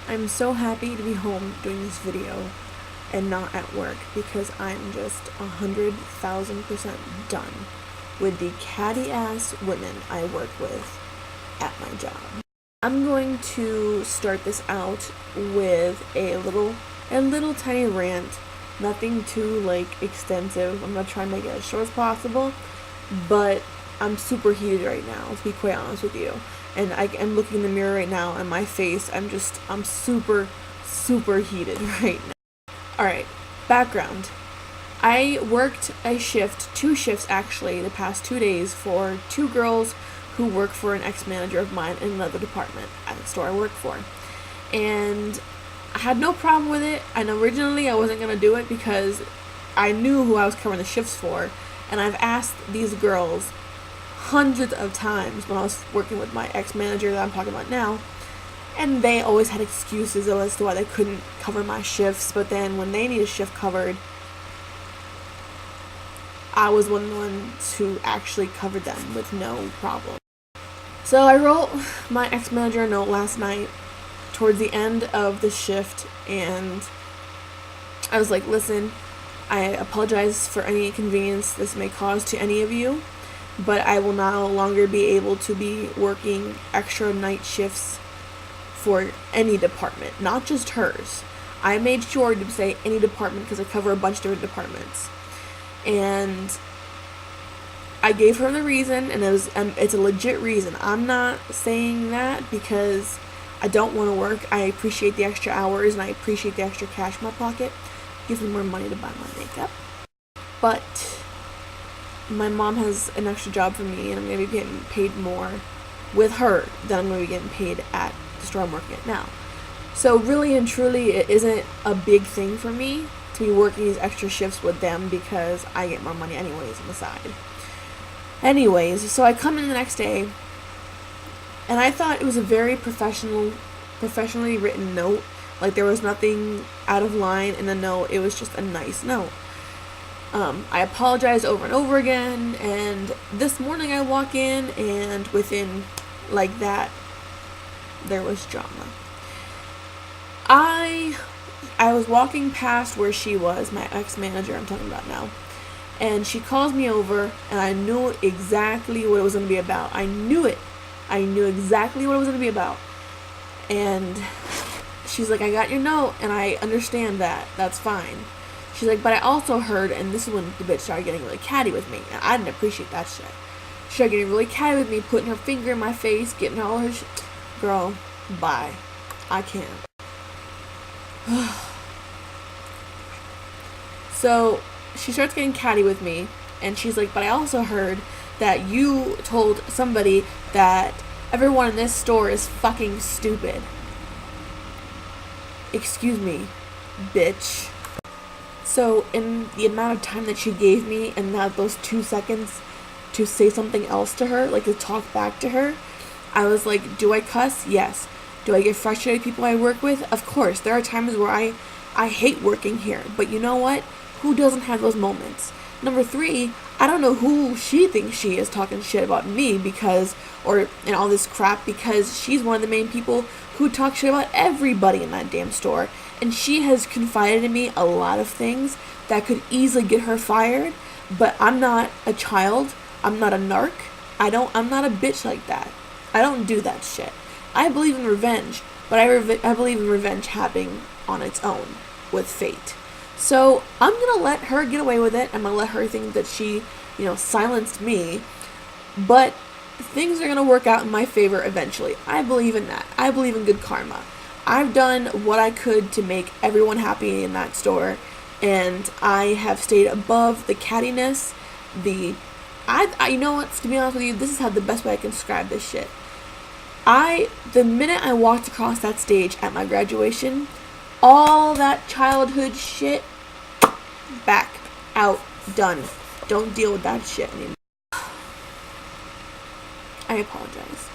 I'm so happy to be home doing this video and not at work because I'm just 100,000% done with the catty ass women I work with at my job. I'm going to start this out with a little tiny rant. Nothing too extensive. I'm not trying to make it as short as possible, but I'm super heated right now, to be quite honest with you. And I'm looking in the mirror right now, and my face, I'm super heated right now. Alright, background. I worked two shifts actually, the past 2 days for two girls who work for an ex-manager of mine in another department at the store I work for. And I had no problem with it, and originally I wasn't going to do it because I knew who I was covering the shifts for, and I've asked these girls hundreds of times when I was working with my ex-manager that I'm talking about now, and they always had excuses as to why they couldn't cover my shifts. But then when they need a shift covered, I was one of the ones who actually covered them with no problem. So I wrote my ex-manager a note last night towards the end of the shift, and I was like, listen, I apologize for any inconvenience this may cause to any of you, but I will no longer be able to be working extra night shifts for any department, not just hers. I made sure to say any department because I cover a bunch of different departments. And I gave her the reason, and it's a legit reason. I'm not saying that because I don't want to work. I appreciate the extra hours, and I appreciate the extra cash in my pocket. It gives me more money to buy my makeup. But my mom has an extra job for me, and I'm going to be getting paid more with her than I'm going to be getting paid at the store I'm working at now. So really and truly, it isn't a big thing for me to be working these extra shifts with them because I get more money anyways on the side. Anyways, so I come in the next day, and I thought it was a very professionally written note. Like, there was nothing out of line in the note. It was just a nice note. I apologized over and over again, and this morning I walk in, and within that, there was drama. I was walking past where she was, my ex-manager I'm talking about now, and she calls me over, and I knew exactly what it was going to be about. I knew it. I knew exactly what it was going to be about. And she's like, I got your note, and I understand that. That's fine. She's like, but I also heard, and this is when the bitch started getting really catty with me, and I didn't appreciate that shit. She started getting really catty with me, putting her finger in my face, getting all her shit. Girl, bye. I can't. So she starts getting catty with me, and she's like, but I also heard that you told somebody that everyone in this store is fucking stupid. Excuse me, bitch. So in the amount of time that she gave me, and not those 2 seconds to say something else to her, to talk back to her, I was like, do I cuss? Yes. Do I get frustrated with people I work with? Of course. There are times where I hate working here, but you know what? Who doesn't have those moments? Number 3, I don't know who she thinks she is talking shit about me and all this crap, because she's one of the main people who talk shit about everybody in that damn store. And she has confided in me a lot of things that could easily get her fired, but I'm not a child. I'm not a narc. I'm not a bitch like that. I don't do that shit. I believe in revenge, but I believe in revenge happening on its own with fate. So I'm going to let her get away with it. I'm going to let her think that she, silenced me. But things are going to work out in my favor eventually. I believe in that. I believe in good karma. I've done what I could to make everyone happy in that store, and I have stayed above the cattiness, you know what, to be honest with you, this is how the best way I can describe this shit. The minute I walked across that stage at my graduation, all that childhood shit, back, out, done. Don't deal with that shit anymore. I apologize.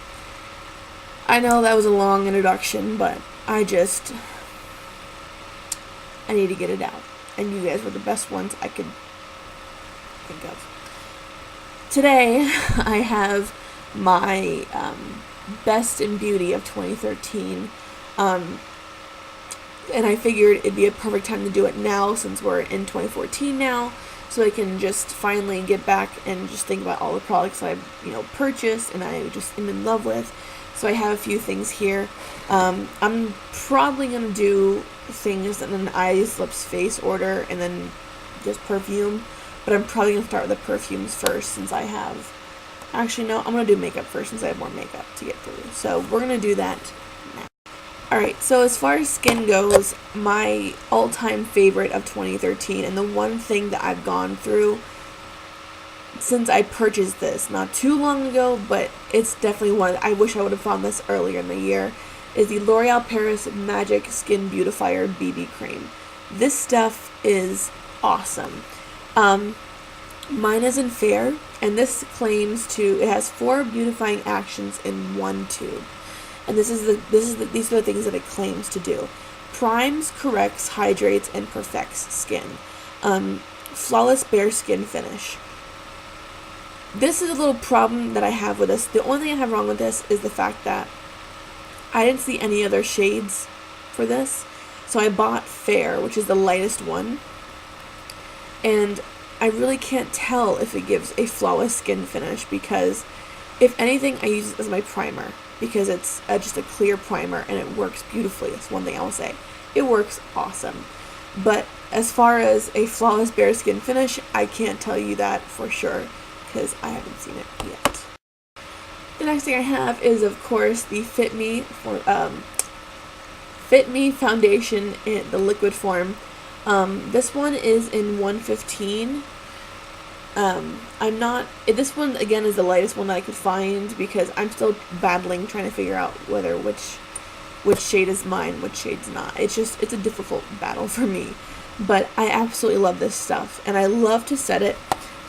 I know that was a long introduction, but I need to get it out. And you guys were the best ones I could think of. Today, I have my Best in Beauty of 2013. And I figured it'd be a perfect time to do it now since we're in 2014 now, so I can just finally get back and just think about all the products I've, purchased and I just am in love with. So I have a few things here. I'm probably going to do things in an eyes, lips, face order and then just perfume. But I'm probably going to start with the perfumes first since I have... Actually, no, I'm going to do makeup first since I have more makeup to get through. So we're going to do that now. Alright, so as far as skin goes, my all-time favorite of 2013 and the one thing that I've gone through since I purchased this, not too long ago, but it's definitely one, I wish I would have found this earlier in the year, is the L'Oreal Paris Magic Skin Beautifier BB Cream. This stuff is awesome. Mine is in Fair, and this claims to, it has 4 beautifying actions in one tube. And these are the things that it claims to do. Primes, corrects, hydrates, and perfects skin. Flawless bare skin finish. This is a little problem that I have with this. The only thing I have wrong with this is the fact that I didn't see any other shades for this. So I bought Fair, which is the lightest one. And I really can't tell if it gives a flawless skin finish because, if anything, I use it as my primer because it's just a clear primer and it works beautifully. That's one thing I will say. It works awesome. But as far as a flawless bare skin finish, I can't tell you that for sure because I haven't seen it yet. The next thing I have is, of course, the Fit Me foundation in the liquid form. This one is in 115. This one again is the lightest one that I could find because I'm still battling trying to figure out which shade is mine, which shade's not. It's a difficult battle for me, but I absolutely love this stuff and I love to set it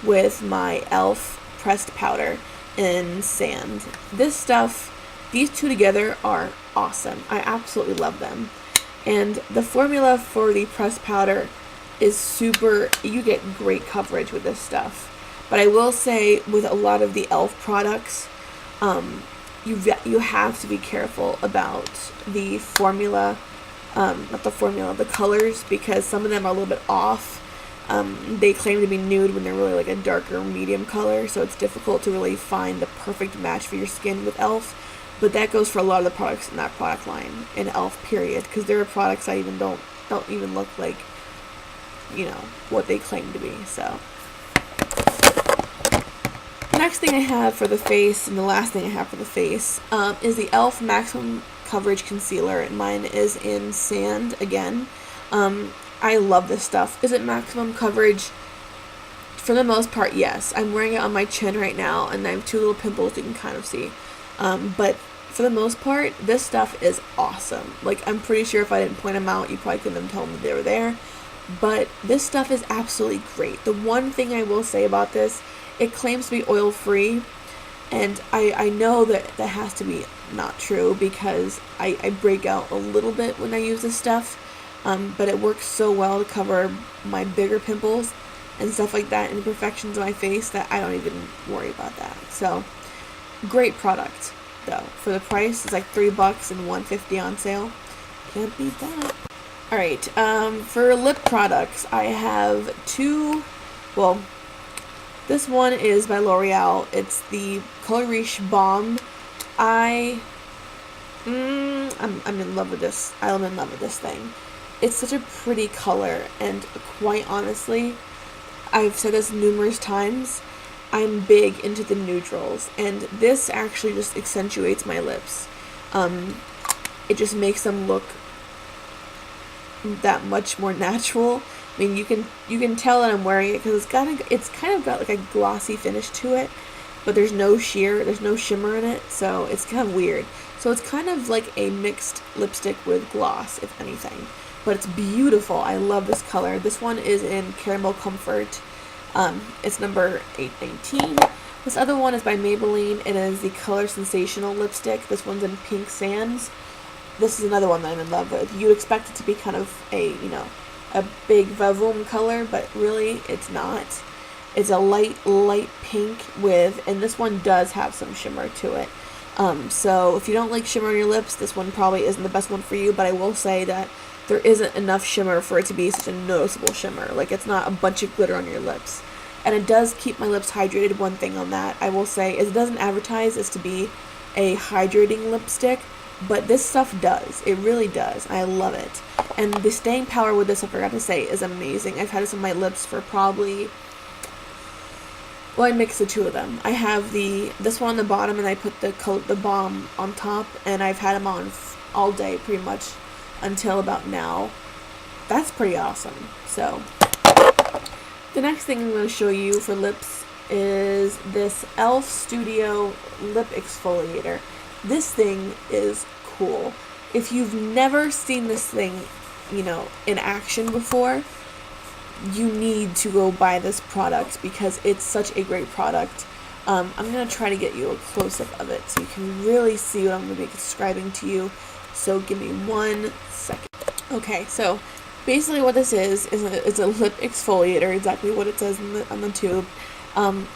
with my e.l.f. pressed powder in sand. This stuff, these two together are awesome. I absolutely love them. And the formula for the pressed powder is super, you get great coverage with this stuff. But I will say with a lot of the e.l.f. products, you have to be careful about the formula, the colors, because some of them are a little bit off. They claim to be nude when they're really like a darker medium color, so it's difficult to really find the perfect match for your skin with e.l.f. But that goes for a lot of the products in that product line, in e.l.f. period, because there are products I even don't even look like, what they claim to be. So the next thing I have for the face, and the last thing I have for the face, is the e.l.f. Maximum Coverage Concealer, and mine is in sand again. I love this stuff. Is it maximum coverage? For the most part, yes. I'm wearing it on my chin right now, and I have 2 little pimples you can kind of see. But for the most part, this stuff is awesome. Like, I'm pretty sure if I didn't point them out, you probably couldn't have told me they were there. But this stuff is absolutely great. The one thing I will say about this, it claims to be oil-free, and I know that has to be not true because I break out a little bit when I use this stuff. But it works so well to cover my bigger pimples and stuff like that, and imperfections on my face, that I don't even worry about that. So, great product, though. For the price, it's like $3 and $1.50 on sale. Can't beat that. Alright, for lip products, I have 2, well, this one is by L'Oreal. It's the Color Riche Balm. I'm in love with this. I'm in love with this thing. It's such a pretty color, and quite honestly, I've said this numerous times, I'm big into the neutrals, and this actually just accentuates my lips. It just makes them look that much more natural. I mean, you can tell that I'm wearing it because it's kind of got like a glossy finish to it, but there's no shimmer in it, so it's kind of weird. So it's kind of like a mixed lipstick with gloss, if anything. But it's beautiful. I love this color. This one is in Caramel Comfort. It's number 819. This other one is by Maybelline. It is the Color Sensational lipstick. This one's in Pink Sands. This is another one that I'm in love with. You'd expect it to be kind of a big Vavoom color, but really it's not. It's a light pink and this one does have some shimmer to it. So if you don't like shimmer on your lips, this one probably isn't the best one for you, but I will say that there isn't enough shimmer for it to be such a noticeable shimmer. Like, it's not a bunch of glitter on your lips. And it does keep my lips hydrated. One thing on that I will say is it doesn't advertise as to be a hydrating lipstick, but this stuff does. It really does. I love it. And the staying power with this, I forgot to say, is amazing. I've had this on my lips for probably... Well, I mix the two of them. I have this one on the bottom, and I put the balm on top, and I've had them on all day pretty much until about now. That's pretty awesome. So, the next thing I'm going to show you for lips is this e.l.f. Studio Lip Exfoliator. This thing is cool. If you've never seen this thing, in action before, you need to go buy this product because it's such a great product. I'm going to try to get you a close-up of it so you can really see what I'm going to be describing to you. So give me 1 second. Okay, so basically what this is it's a lip exfoliator, exactly what it says on the tube.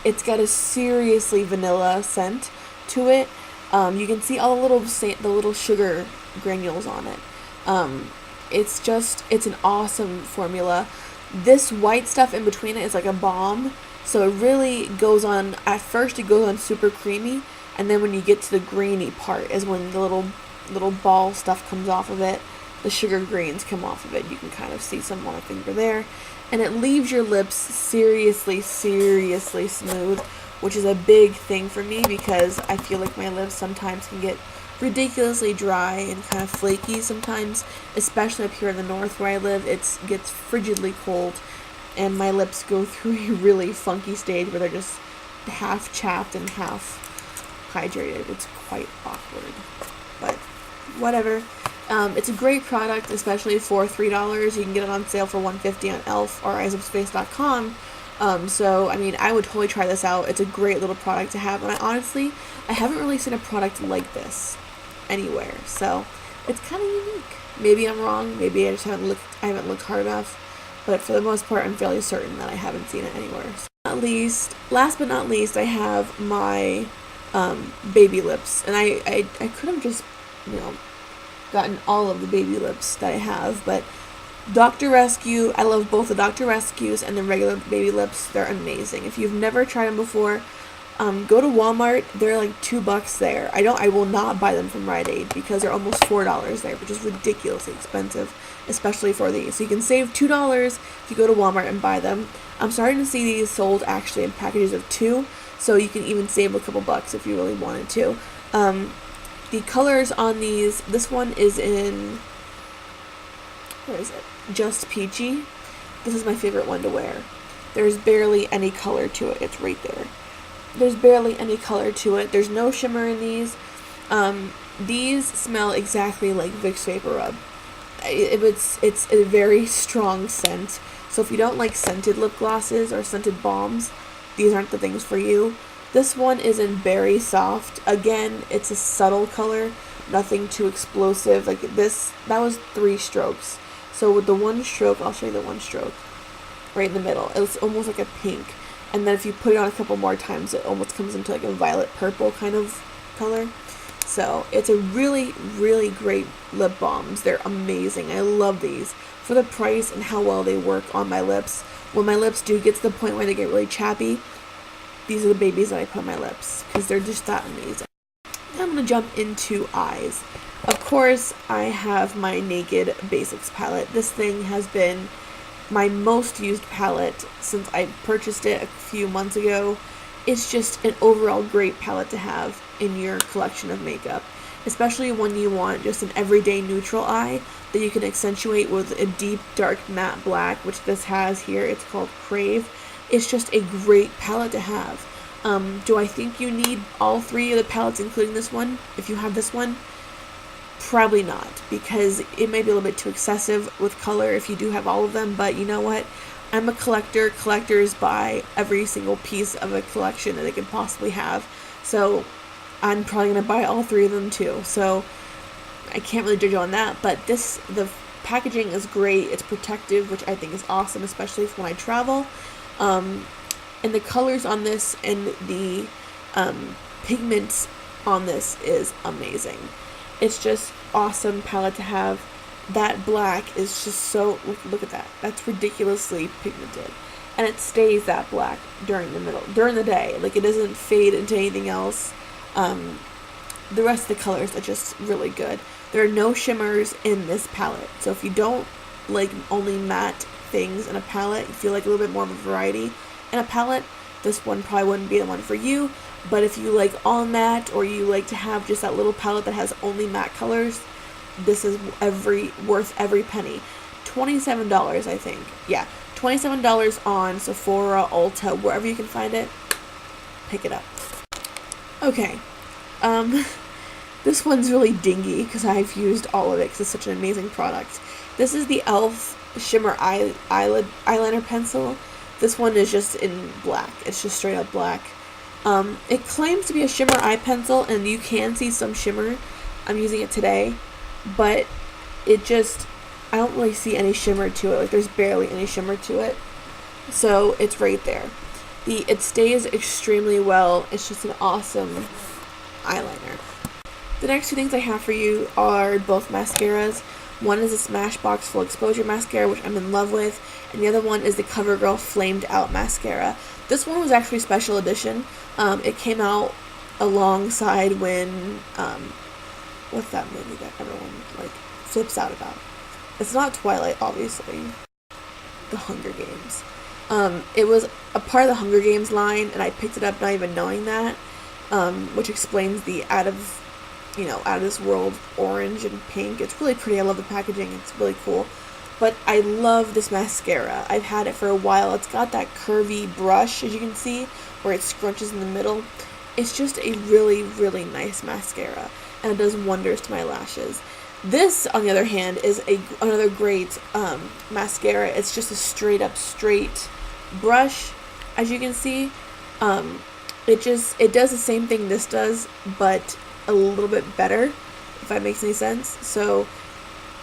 It's got a seriously vanilla scent to it. You can see all the little sugar granules on it. It's an awesome formula. This white stuff in between it is like a balm, so it really goes on. At first, it goes on super creamy, and then when you get to the grainy part is when the little ball stuff comes off of it. The sugar grains come off of it. You can kind of see some on my finger there, and it leaves your lips seriously smooth, which is a big thing for me because I feel like my lips sometimes can get ridiculously dry and kind of flaky sometimes, especially up here in the north where I live. It gets frigidly cold, and my lips go through a really funky stage where they're just half chapped and half hydrated. It's quite awkward, but whatever. It's a great product, especially for $3. You can get it on sale for $1.50 on e.l.f. or eyesupspace.com. So, I mean, I would totally try this out. It's a great little product to have, and I haven't really seen a product like this anywhere, so it's kind of unique. Maybe I'm wrong, maybe I just haven't looked hard enough, but for the most part, I'm fairly certain that I haven't seen it anywhere. So, last but not least, I have my baby lips, and I could have just, gotten all of the baby lips that I have, but Dr. Rescue, I love both the Dr. Rescues and the regular baby lips. They're amazing. If you've never tried them before, go to Walmart. They're like $2 there. I will not buy them from Rite Aid because they're almost $4 there, which is ridiculously expensive, especially for these. So you can save $2 if you go to Walmart and buy them. I'm starting to see these sold actually in packages of 2, so you can even save a couple bucks if you really wanted to. The colors on these, this one is in, where is it? Just Peachy. This is my favorite one to wear. There's barely any color to it. It's right there. There's barely any color to it. There's no shimmer in these. These smell exactly like Vicks Vapor Rub. It's a very strong scent. So if you don't like scented lip glosses or scented balms, these aren't the things for you. This one is in Berry Soft. Again, it's a subtle color, nothing too explosive. Like this, that was 3 strokes. So with the 1 stroke, I'll show you the 1 stroke right in the middle. It's almost like a pink. And then if you put it on a couple more times, it almost comes into like a violet purple kind of color. So it's a really, really great lip balms. They're amazing. I love these for the price and how well they work on my lips. When my lips do get to the point where they get really chappy, these are the babies that I put on my lips because they're just that amazing. Now I'm going to jump into eyes. Of course, I have my Naked Basics palette. This thing has been my most used palette since I purchased it a few months ago. It's just an overall great palette to have in your collection of makeup, especially when you want just an everyday neutral eye that you can accentuate with a deep dark matte black, which this has here. It's called Crave. It's just a great palette to have. Do I think you need all 3 of the palettes, including this one, if you have this one? Probably not, because it may be a little bit too excessive with color if you do have all of them, but you know what? I'm a collector. Collectors buy every single piece of a collection that they could possibly have, so I'm probably going to buy all 3 of them too, so I can't really judge on that, but the packaging is great. It's protective, which I think is awesome, especially when I travel. And the colors on this and the pigments on this is amazing. It's just awesome palette to have. that black is just so, look at that. That's ridiculously pigmented. And it stays that black during the day. Like, it doesn't fade into anything else. The rest of the colors are just really good. There are no shimmers in this palette. So if you don't like only matte things in a palette, you feel like a little bit more of a variety in a palette, this one probably wouldn't be the one for you. But if you like all matte, or you like to have just that little palette that has only matte colors, this is worth every penny. $27, I think. Yeah, $27 on Sephora, Ulta, wherever you can find it. Pick it up. Okay. This one's really dingy because I've used all of it because it's such an amazing product. This is the e.l.f. Shimmer Eyeliner Pencil. This one is just in black. It's just straight up black. It claims to be a shimmer eye pencil, and you can see some shimmer. I'm using it today, but it just, I don't really see any shimmer to it. Like, there's barely any shimmer to it. So it's right there. It stays extremely well. It's just an awesome eyeliner. The next two things I have for you are both mascaras. One is a Smashbox Full Exposure Mascara, which I'm in love with, and the other one is the CoverGirl Flamed Out Mascara. This one was actually special edition. It came out alongside when, what's that movie that everyone, like, flips out about? It's not Twilight, obviously. The Hunger Games. It was a part of the Hunger Games line, and I picked it up not even knowing that, which explains the out of this world orange and pink. It's really pretty. I love the packaging. It's really cool. But I love this mascara. I've had it for a while. It's got that curvy brush, as you can see, where it scrunches in the middle. It's just a really, really nice mascara, and it does wonders to my lashes. This, on the other hand, is another great mascara. It's just a straight brush, as you can see. It does the same thing this does, but a little bit better, if that makes any sense. So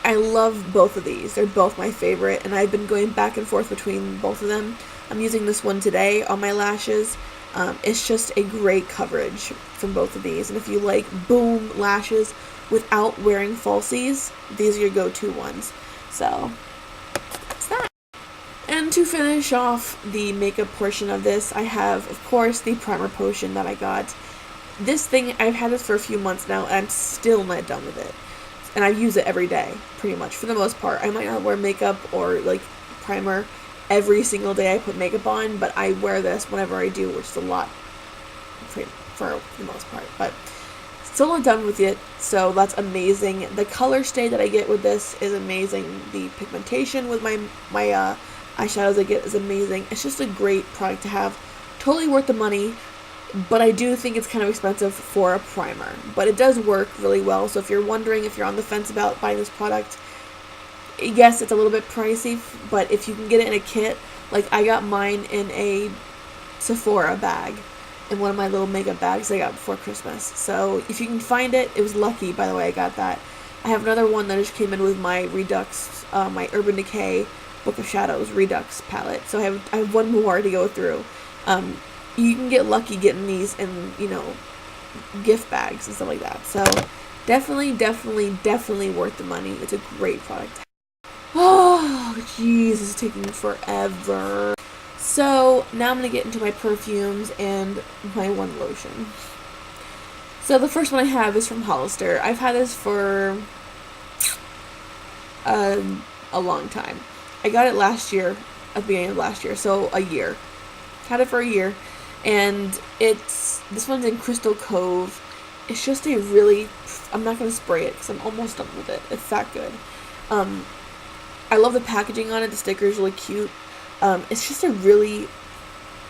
I love both of these. They're both my favorite, and I've been going back and forth between both of them. I'm using this one today on my lashes. It's just a great coverage from both of these, and if you like boom lashes without wearing falsies, these are your go-to ones. So that's that. And to finish off the makeup portion of this, I have, of course, the primer potion that I got. This thing, I've had this for a few months now, and I'm still not done with it. And I use it every day, pretty much, for the most part. I might not wear makeup or, like, primer every single day I put makeup on, but I wear this whenever I do, which is a lot for the most part. But still not done with it, so that's amazing. The color stay that I get with this is amazing. The pigmentation with my eyeshadows I get is amazing. It's just a great product to have. Totally worth the money. But I do think it's kind of expensive for a primer. But it does work really well. So if you're wondering, if you're on the fence about buying this product, yes, it's a little bit pricey. But if you can get it in a kit, like I got mine in a Sephora bag. In one of my little makeup bags I got before Christmas. So if you can find it, it was lucky, by the way, I got that. I have another one that just came in with my Redux, my Urban Decay Book of Shadows Redux palette. So I have one more to go through. You can get lucky getting these in, gift bags and stuff like that. So definitely worth the money. It's a great product. Oh, jeez, this is taking forever. So now I'm going to get into my perfumes and my one lotion. So the first one I have is from Hollister. I've had this for a long time. I got it last year, at the beginning of last year, so a year. Had it for a year. And this one's in Crystal Cove. It's just a really, I'm not going to spray it because I'm almost done with it. It's that good. I love the packaging on it. The sticker is really cute. It's just a really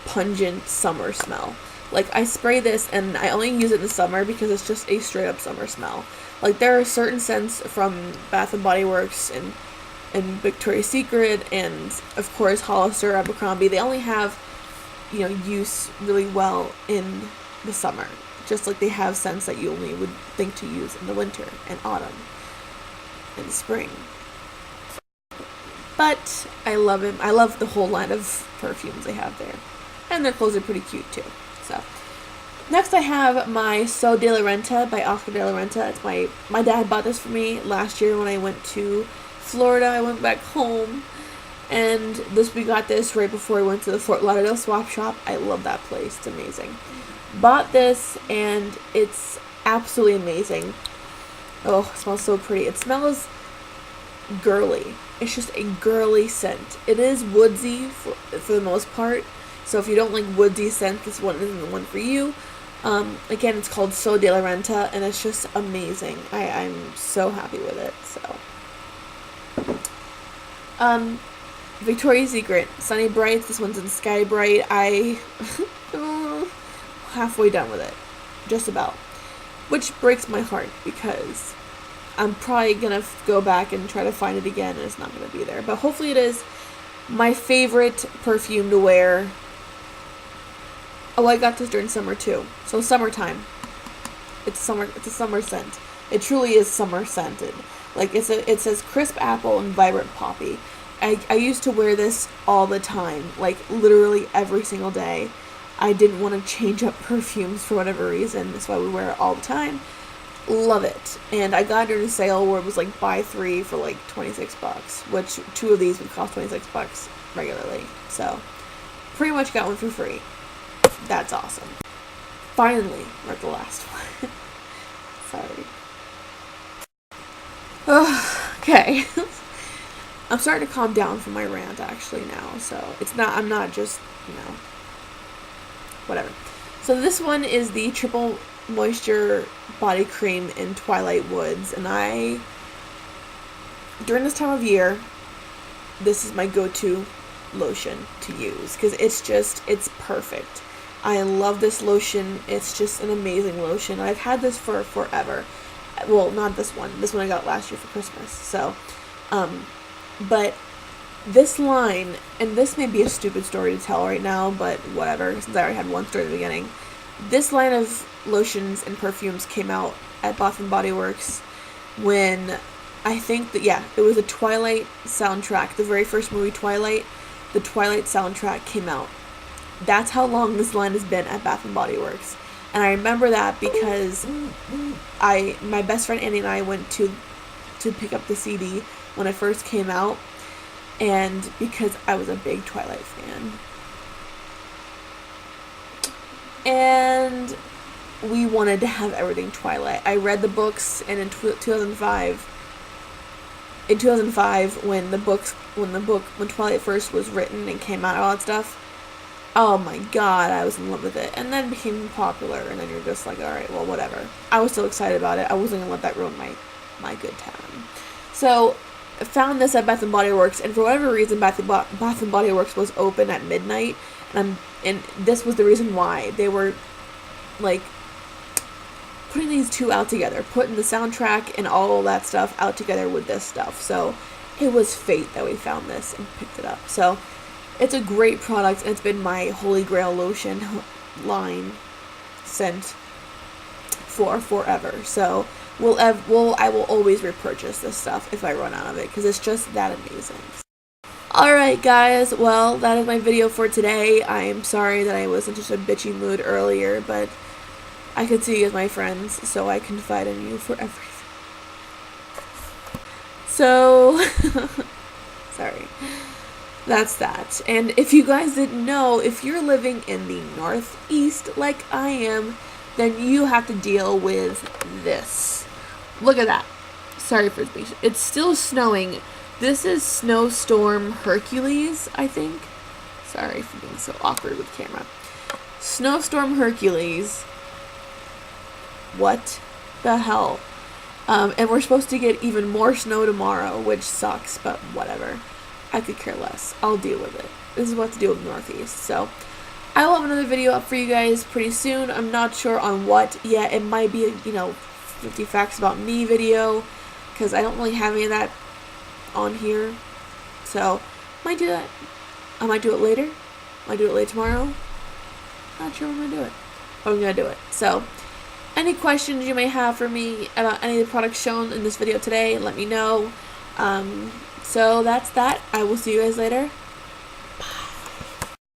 pungent summer smell. Like, I spray this and I only use it in the summer because it's just a straight up summer smell. Like, there are certain scents from Bath & Body Works and Victoria's Secret and, of course, Hollister, Abercrombie. They only have use really well in the summer, just like they have scents that you only would think to use in the winter and autumn and spring. But I love them. I love the whole line of perfumes they have there, and their clothes are pretty cute too. So next I have my So de la Renta by Oscar de la Renta. It's my dad bought this for me last year when I went to Florida. I went back home, and we got this right before I went to the Fort Lauderdale swap shop. I love that place. It's amazing. Bought this, and it's absolutely amazing. Oh, it smells so pretty. It smells girly. It's just a girly scent. It is woodsy for the most part. So if you don't like woodsy scent, this one isn't the one for you. Again, it's called So de la Renta, and it's just amazing. I'm so happy with it. So, Victoria's Secret Sunny Brights. This one's in Sky Bright. I halfway done with it, just about, which breaks my heart because I'm probably gonna go back and try to find it again, and it's not gonna be there. But hopefully, it is my favorite perfume to wear. Oh, I got this during summer too. So summertime. It's summer. It's a summer scent. It truly is summer scented. Like it says crisp apple and vibrant poppy. I used to wear this all the time, like literally every single day. I didn't want to change up perfumes for whatever reason. That's why we wear it all the time. Love it. And I got it during a sale where it was like buy 3 for like $26, which 2 of these would cost $26 regularly. So pretty much got one for free. That's awesome. Finally, we're at the last one. Sorry. Okay. I'm starting to calm down from my rant actually now, so I'm not just, whatever. So this one is the Triple Moisture Body Cream in Twilight Woods, and during this time of year, this is my go-to lotion to use, because it's perfect. I love this lotion. It's just an amazing lotion. I've had this for forever. Well, not this one. This one I got last year for Christmas. So, but this line, and this may be a stupid story to tell right now, but whatever, since I already had one story at the beginning. This line of lotions and perfumes came out at Bath & Body Works when I think that, it was a Twilight soundtrack. The very first movie, Twilight, the Twilight soundtrack came out. That's how long this line has been at Bath & Body Works. And I remember that because my best friend Annie and I went to pick up the CD when it first came out, and because I was a big Twilight fan. And we wanted to have everything Twilight. I read the books, and in 2005, when Twilight first was written and came out, all that stuff, oh my god, I was in love with it. And then it became popular, and then you're just like, alright, well, whatever. I was still excited about it. I wasn't gonna let that ruin my good time. So, I found this at Bath & Body Works, and for whatever reason, Bath & Body Works was open at midnight, and this was the reason why. They were, like, putting these two out together, putting the soundtrack and all that stuff out together with this stuff. So, it was fate that we found this and picked it up. So, it's a great product, and it's been my holy grail lotion line scent for forever. So, I will always repurchase this stuff if I run out of it, because it's just that amazing. Alright guys, well, that is my video for today. I am sorry that I was in such a bitchy mood earlier, but I could see you as my friends, so I confide in you for everything. So, sorry. That's that. And if you guys didn't know, if you're living in the Northeast like I am, then you have to deal with this. Look at that. Sorry for the speech. It's still snowing. This is Snowstorm Hercules, I think. Sorry for being so awkward with camera. Snowstorm Hercules. What the hell? And we're supposed to get even more snow tomorrow, which sucks, but whatever. I could care less. I'll deal with it. This is what to deal with the Northeast. So, I will have another video up for you guys pretty soon. I'm not sure on what yet. It might be, 50 facts about me video, because I don't really have any of that on here. So, might do that. I might do it later. Might do it late tomorrow. Not sure when I'm going to do it. But I'm going to do it. So, any questions you may have for me about any of the products shown in this video today, let me know. So that's that. I will see you guys later.